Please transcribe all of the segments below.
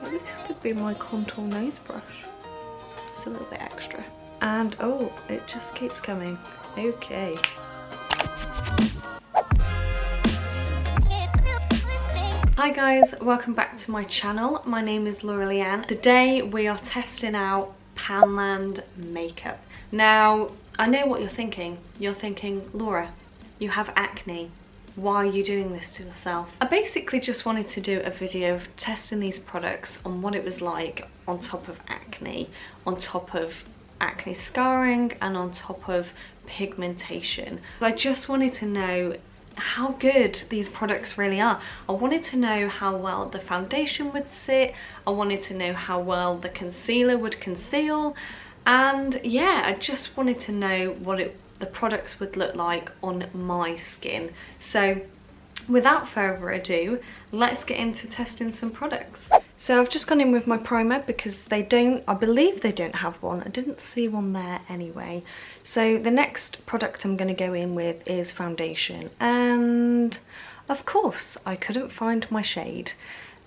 Maybe this could be my contour nose brush. It's a little bit extra. And oh, it just keeps coming. Okay. Hi guys, welcome back to my channel. My name is Leanne. Today we are testing out Poundland makeup. Now, I know what you're thinking. You're thinking, Laura, you have acne. Why are you doing this to yourself? I basically just wanted to do a video of testing these products on what it was like on top of acne, on top of acne scarring, and on top of pigmentation. I just wanted to know how good these products really are. I wanted to know how well the foundation would sit. I wanted to know how well the concealer would conceal. And yeah, I just wanted to know what the products would look like on my skin. So without further ado, let's get into testing some products. So I've just gone in with my primer because I believe they don't have one. I didn't see one there anyway. So the next product I'm going to go in with is foundation. And of course, I couldn't find my shade.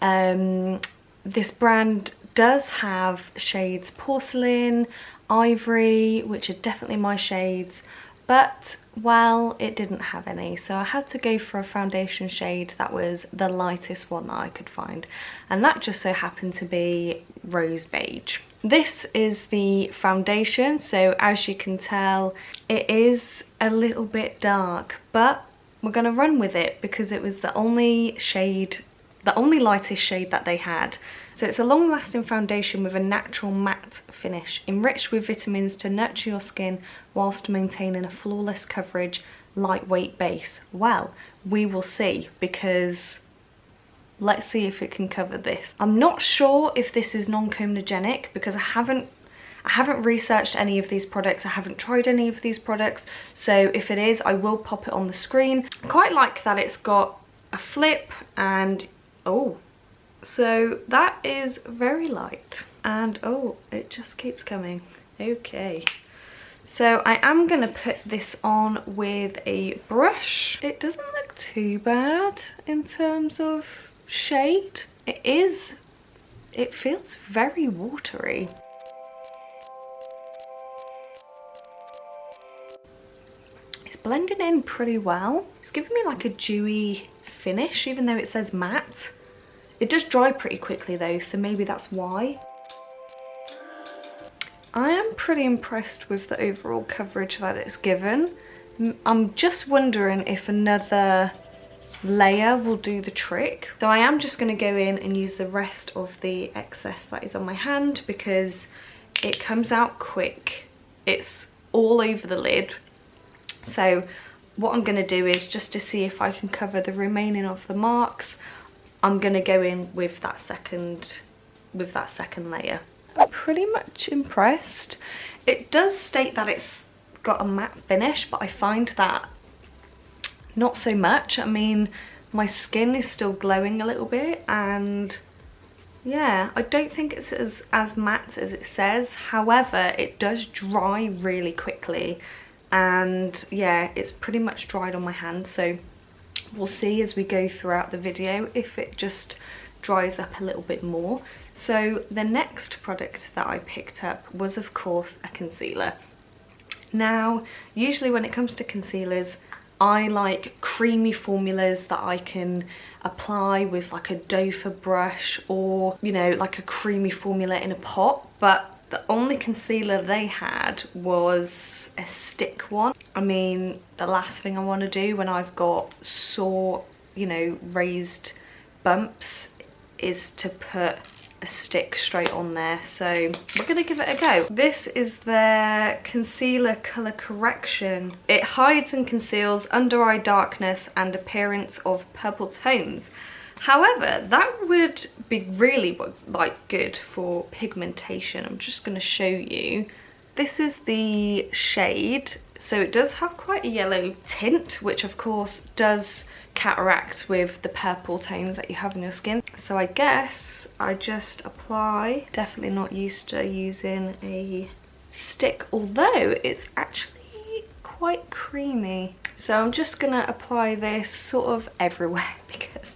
This brand does have shades Porcelain, Ivory, which are definitely my shades, but well, it didn't have any, so I had to go for a foundation shade that was the lightest one that I could find, and that just so happened to be Rose Beige. This is the foundation, so as you can tell, it is a little bit dark, but we're gonna run with it because it was the only lightest shade that they had. So it's a long-lasting foundation with a natural matte finish, enriched with vitamins to nurture your skin whilst maintaining a flawless coverage, lightweight base. Well, we will see, because let's see if it can cover this. I'm not sure if this is non-comedogenic because I haven't researched any of these products. I haven't tried any of these products, so if it is, I will pop it on the screen. I quite like that it's got a flip, and oh, so that is very light, and oh, it just keeps coming. Okay, so I am gonna put this on with a brush. It doesn't look too bad in terms of shade. It feels very watery. It's blending in pretty well. It's giving me like a dewy finish, even though it says matte. It does dry pretty quickly though, so maybe that's why. I am pretty impressed with the overall coverage that it's given. I'm just wondering if another layer will do the trick. So I am just going to go in and use the rest of the excess that is on my hand because it comes out quick. It's all over the lid. So what I'm going to do is, just to see if I can cover the remaining of the marks, I'm going to go in with that second layer. I'm pretty much impressed. It does state that it's got a matte finish, but I find that not so much. I mean, my skin is still glowing a little bit, and yeah, I don't think it's as matte as it says. However, it does dry really quickly, and yeah, it's pretty much dried on my hand, so we'll see as we go throughout the video if it just dries up a little bit more. So the next product that I picked up was, of course, a concealer. Now, usually when it comes to concealers, I like creamy formulas that I can apply with like a doe brush, or, you know, like a creamy formula in a pot, but the only concealer they had was a stick one. I mean, the last thing I want to do when I've got sore, you know, raised bumps is to put a stick straight on there, so we're gonna give it a go. This is their concealer color correction. It hides and conceals under eye darkness and appearance of purple tones. However, that would be really like good for pigmentation. I'm just going to show you. This is the shade. So it does have quite a yellow tint, which of course does counteract with the purple tones that you have in your skin. So I guess I just apply. Definitely not used to using a stick, although it's actually quite creamy. So I'm just going to apply this sort of everywhere because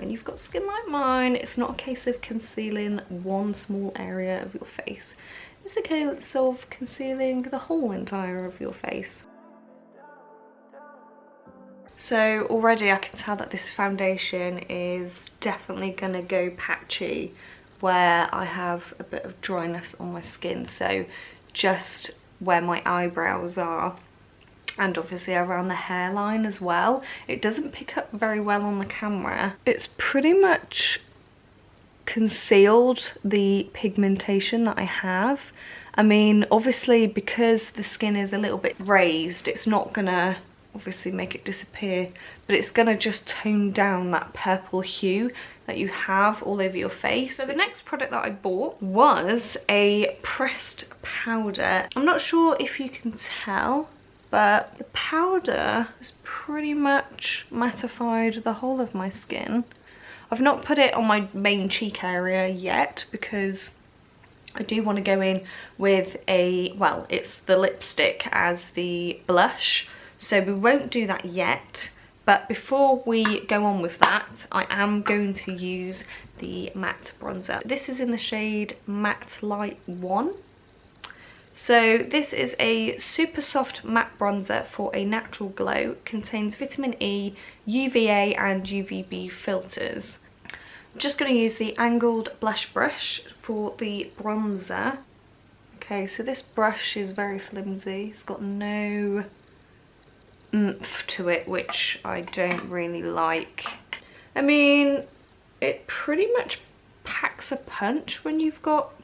when you've got skin like mine, it's not a case of concealing one small area of your face. It's a case of concealing the whole entire of your face. So already I can tell that this foundation is definitely going to go patchy where I have a bit of dryness on my skin. So just where my eyebrows are, and obviously around the hairline as well. It doesn't pick up very well on the camera. It's pretty much concealed the pigmentation that I have. I mean, obviously because the skin is a little bit raised, it's not gonna obviously make it disappear, but it's gonna just tone down that purple hue that you have all over your face. So the next product that I bought was a pressed powder. I'm not sure if you can tell, but the powder has pretty much mattified the whole of my skin. I've not put it on my main cheek area yet because I do want to go in with a, well, it's the lipstick as the blush. So we won't do that yet, but before we go on with that, I am going to use the matte bronzer. This is in the shade Matte Light 1. So this is a super soft matte bronzer for a natural glow. It contains vitamin E, UVA and UVB filters. I'm just going to use the angled blush brush for the bronzer. Okay, so this brush is very flimsy. It's got no oomph to it, which I don't really like. I mean, it pretty much packs a punch when you've got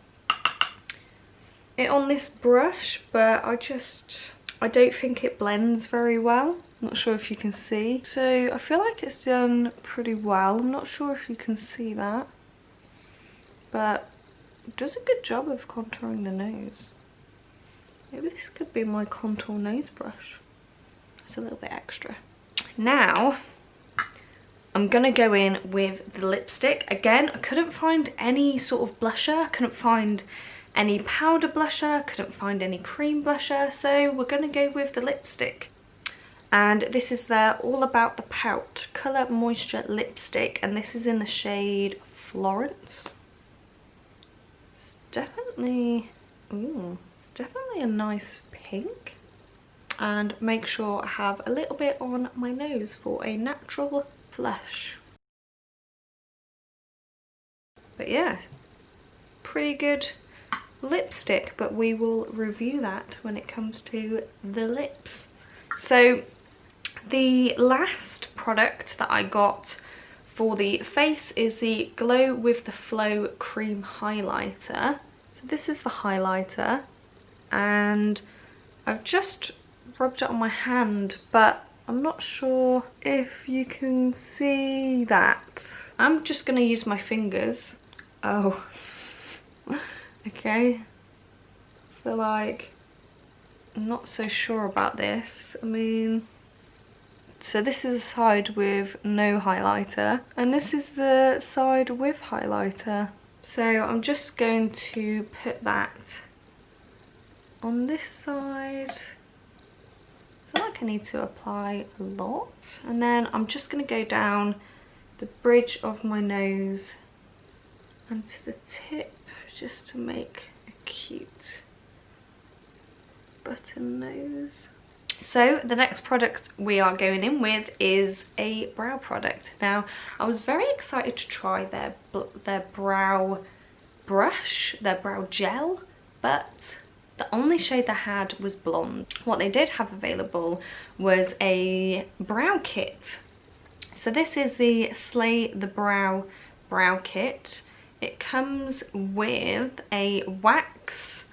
it on this brush, but I don't think it blends very well. Not sure if you can see. So I feel like it's done pretty well. I'm not sure if you can see that, but it does a good job of contouring the nose. Maybe this could be my contour nose brush. It's a little bit extra. Now I'm gonna go in with the lipstick. Again, I couldn't find any sort of blusher. I couldn't find any powder blusher. I couldn't find any cream blusher. So we're gonna go with the lipstick. And this is their All About the Pout Colour Moisture Lipstick. And this is in the shade Florence. It's definitely, ooh, it's definitely a nice pink. And make sure I have a little bit on my nose for a natural flush. But yeah, pretty good lipstick, but we will review that when it comes to the lips. So the last product that I got for the face is the Glow with the Flow Cream Highlighter. So this is the highlighter, and I've just rubbed it on my hand, but I'm not sure if you can see that. I'm just gonna use my fingers. Oh, okay. I feel like I'm not so sure about this. I mean, so this is the side with no highlighter, and this is the side with highlighter. So I'm just going to put that on this side. I feel like I need to apply a lot, and then I'm just going to go down the bridge of my nose and to the tip, just to make a cute button nose. So the next product we are going in with is a brow product. Now I was very excited to try their brow brush, their brow gel, but the only shade they had was blonde. What they did have available was a brow kit. So this is the Slay the Brow kit. It comes with a wax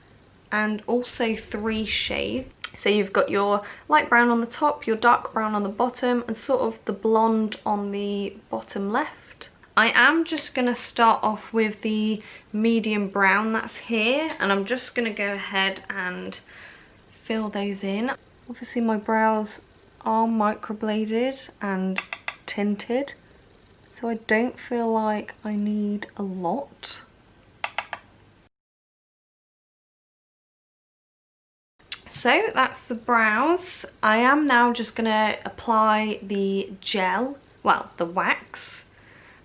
and also 3 shades. So you've got your light brown on the top, your dark brown on the bottom, and sort of the blonde on the bottom left. I am just going to start off with the medium brown that's here, and I'm just going to go ahead and fill those in. Obviously my brows are microbladed and tinted, so I don't feel like I need a lot. So that's the brows. I am now just going to apply the gel, well, the wax.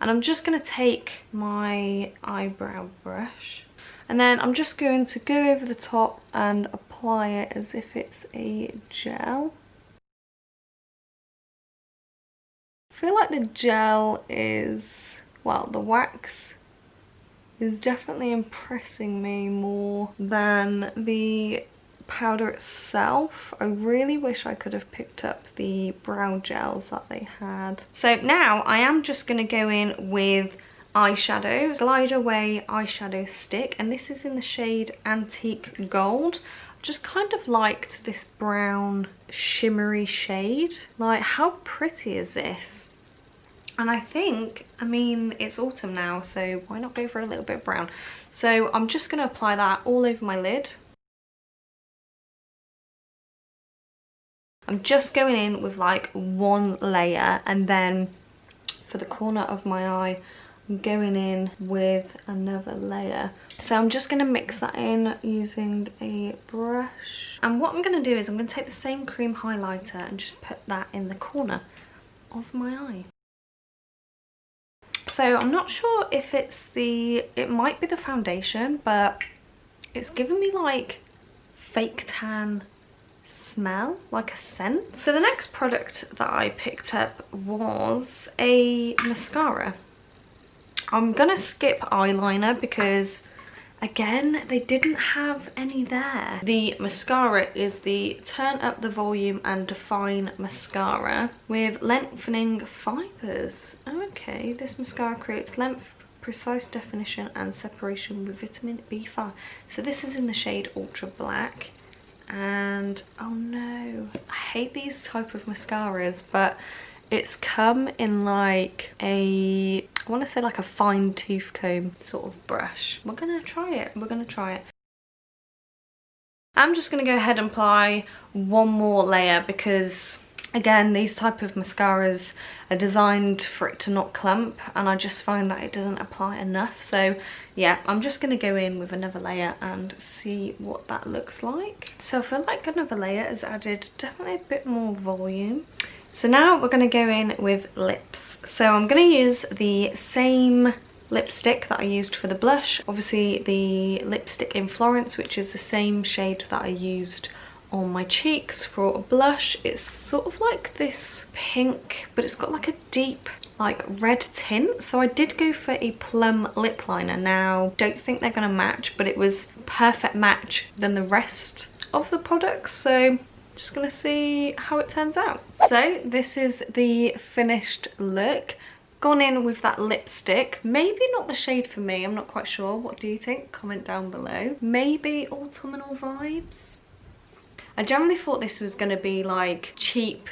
And I'm just going to take my eyebrow brush and then I'm just going to go over the top and apply it as if it's a gel. I feel like the gel is, well, the wax is definitely impressing me more than the powder itself. I really wish I could have picked up the brow gels that they had. So now I am just going to go in with eyeshadow, Glide Away eyeshadow stick, and this is in the shade Antique Gold. Just kind of liked this brown shimmery shade. Like, how pretty is this? And I think, I mean, it's autumn now, so why not go for a little bit of brown? So I'm just going to apply that all over my lid. I'm just going in with like one layer, and then for the corner of my eye, I'm going in with another layer. So I'm just going to mix that in using a brush. And what I'm going to do is I'm going to take the same cream highlighter and just put that in the corner of my eye. So I'm not sure if it's it might be the foundation, but it's giving me like fake tan smell, like a scent. So the next product that I picked up was a mascara. I'm gonna skip eyeliner because again they didn't have any there. The mascara is the Turn Up the Volume and Define mascara with lengthening fibres. Okay, this mascara creates length, precise definition and separation with vitamin B5. So this is in the shade Ultra Black. And oh no, I hate these type of mascaras, but it's come in like a, I want to say like a fine tooth comb sort of brush. We're gonna try it, we're gonna try it. I'm just gonna go ahead and apply one more layer because again, these type of mascaras are designed for it to not clump, and I just find that it doesn't apply enough. So yeah, I'm just going to go in with another layer and see what that looks like. So I feel like another layer has added definitely a bit more volume. So now we're going to go in with lips. So I'm going to use the same lipstick that I used for the blush. Obviously the lipstick in Florence, which is the same shade that I used on my cheeks for a blush. It's sort of like this pink, but it's got like a deep like red tint. So I did go for a plum lip liner. Now don't think they're gonna match, but it was perfect match than the rest of the products. So just gonna see how it turns out. So this is the finished look. Gone in with that lipstick. Maybe not the shade for me, I'm not quite sure. What do you think? Comment down below. Maybe autumnal vibes. I generally thought this was going to be like cheap,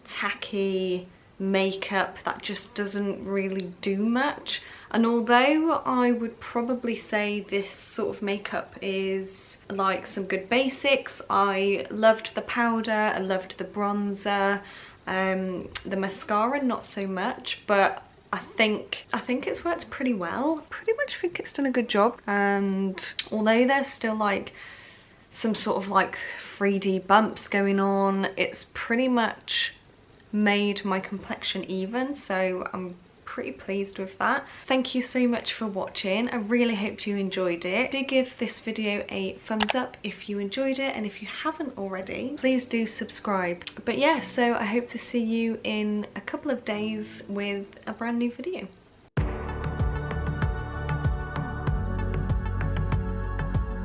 tacky makeup that just doesn't really do much. And although I would probably say this sort of makeup is like some good basics, I loved the powder, I loved the bronzer, the mascara not so much, but I think it's worked pretty well. I pretty much think it's done a good job. And although there's still like some sort of like 3D bumps going on, it's pretty much made my complexion even, so I'm pretty pleased with that. Thank you so much for watching. I really hope you enjoyed it. Do give this video a thumbs up if you enjoyed it, and if you haven't already, please do subscribe. But yeah, so I hope to see you in a couple of days with a brand new video.